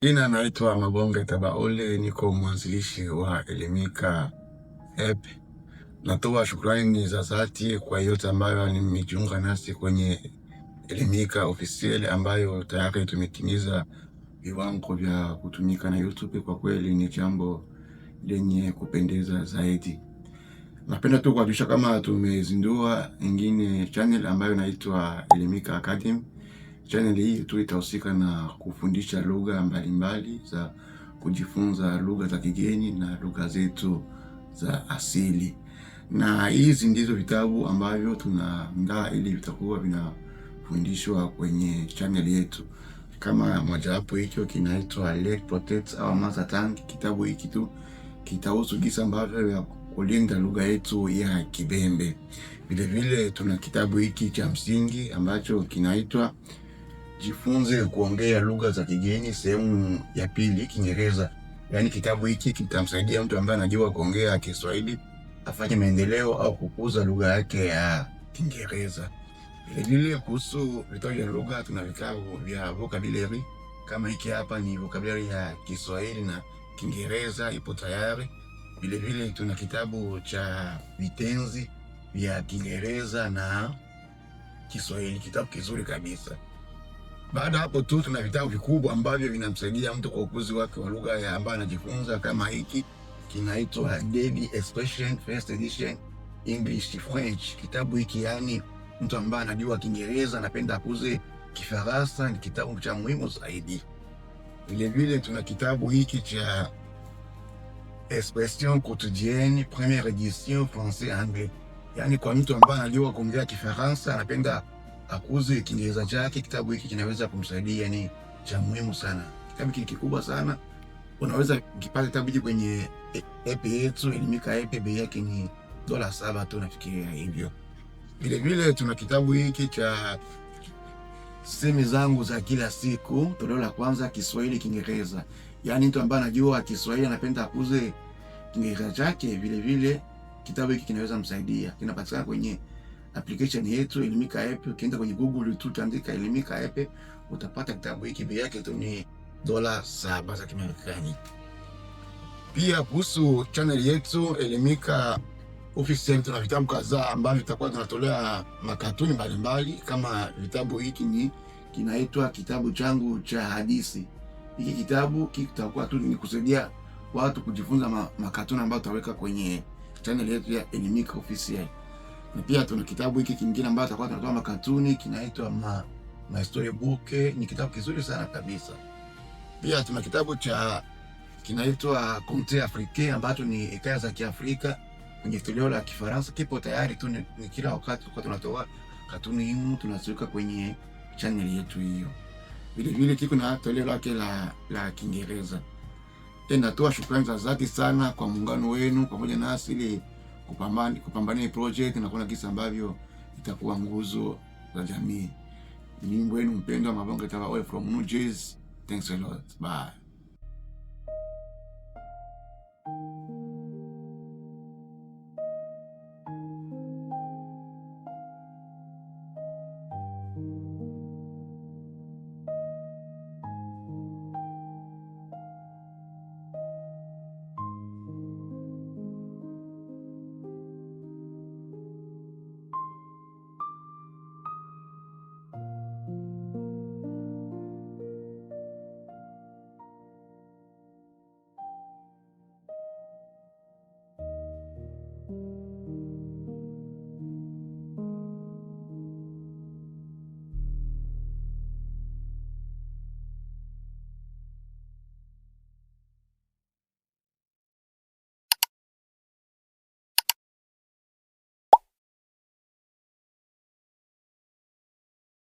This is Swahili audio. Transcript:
Jina naitwa Mabonge Tabaole, niko mwanzilishi wa Elimika App. Natoa shukrani za dhati kwa yote ambayo nimejiunga nasi kwenye Elimika Officiel ambayo tayari tumetimiza viwango vya kutumika na YouTube. Kwa kweli ni jambo lenye kupendeza zaidi. Napenda tu kuwajulisha kama tumezindua ingine channel ambayo inaitwa Elimika Academy. Channel hii tu itahusika na kufundisha lugha mbalimbali za kujifunza lugha za kigeni na lugha zetu za asili. Na hizi ndizo vitabu ambavyo tunaandaa ili vitakuwa vinafundishwa kwenye channel yetu. Kama mojawapo hicho kinaitwa Let's Protect Our Mother Tongue. Kitabu hiki tu kitahusu jinsi ambavyo ya kulinda lugha yetu ya Kibembe. Vile vile tuna kitabu hiki cha msingi ambacho kinaitwa Jifunze kuongea lugha za kigeni sehemu ya pili, Kiingereza. Yaani kitabu hiki kitamsaidia mtu ambaye anajua kuongea Kiswahili afanye maendeleo au kukuza lugha yake ya Kiingereza. Vile vile kuhusu vitabu vya lugha tuna vitabu vya vocabulary. Kama hiki hapa ni vocabulary ya Kiswahili na Kiingereza ipo tayari. Vile vile tuna kitabu cha vitenzi vya Kiingereza na Kiswahili, kitabu kizuri kabisa. Baada hapo tu tuna vitabu vikubwa ambavyo vinamsaidia mtu kwa ukuzi wake wa lugha ya ambayo anajifunza. Kama hiki kinaitwa Daily Expression First Edition English French. Kitabu hiki yani mtu ambaye anajua Kiingereza anapenda akuze Kifaransa, ni kitabu cha muhimu zaidi. Vile vile tuna kitabu hiki cha Expression Quotidienne Première Edition Français Anglais. Yani kwa mtu ambaye anajua kuongea Kifaransa anapenda akuze Kiingereza chake, kitabu hiki kinaweza kumsaidia, ni cha muhimu sana. Kitabu hiki kikubwa sana. Unaweza kipata kitabu hiki kwenye app yetu Elimika App, bei yake ni $7 tu nafikiria hivyo. Vile vile tuna kitabu hiki cha semi zangu za kila siku, toleo la kwanza Kiswahili Kiingereza. Yaani mtu ambaye anajua Kiswahili anapenda akuze Kiingereza chake, vile vile kitabu hiki kinaweza msaidia. Kinapatikana kwenye application yetu Elimika App. Ukienda kwenye Google tu utaandika Elimika App utapata kitabu hiki, bei yake tu ni $7 za Kimarekani. Pia kuhusu channel yetu Elimika Officiel tuna vitabu kadhaa ambavyo tutakuwa tunatolea makatuni mbalimbali. Kama vitabu hiki ni kinaitwa kitabu changu cha hadithi. Hiki kitabu kitakuwa tu ni kusaidia watu kujifunza makatuni ambayo tutaweka kwenye channel yetu ya Elimika Officiel. Na pia tuna kitabu hiki kingine ambacho tutakuwa tunatoa makatuni kinaitwa My Story Book. Ni kitabu kizuri sana kabisa. Pia tuna kitabu cha kinaitwa Conte Africain ambacho ni hekaya za Kiafrika kwenye toleo la Kifaransa. Kipo tayari tu, ni kila wakati kwa tunatoa katuni himu tunaziweka kwenye channel yetu hiyo. Vile vile kiko na toleo lake la Kiingereza. Natoa shukrani za dhati sana kwa muungano wenu pamoja nasi ili kupambania project na kuona kisa ambavyo itakuwa nguzo za jamii. Ni wenu mpendwa Mabonge Tabaole from New Jersey. Thanks a lot. Bye.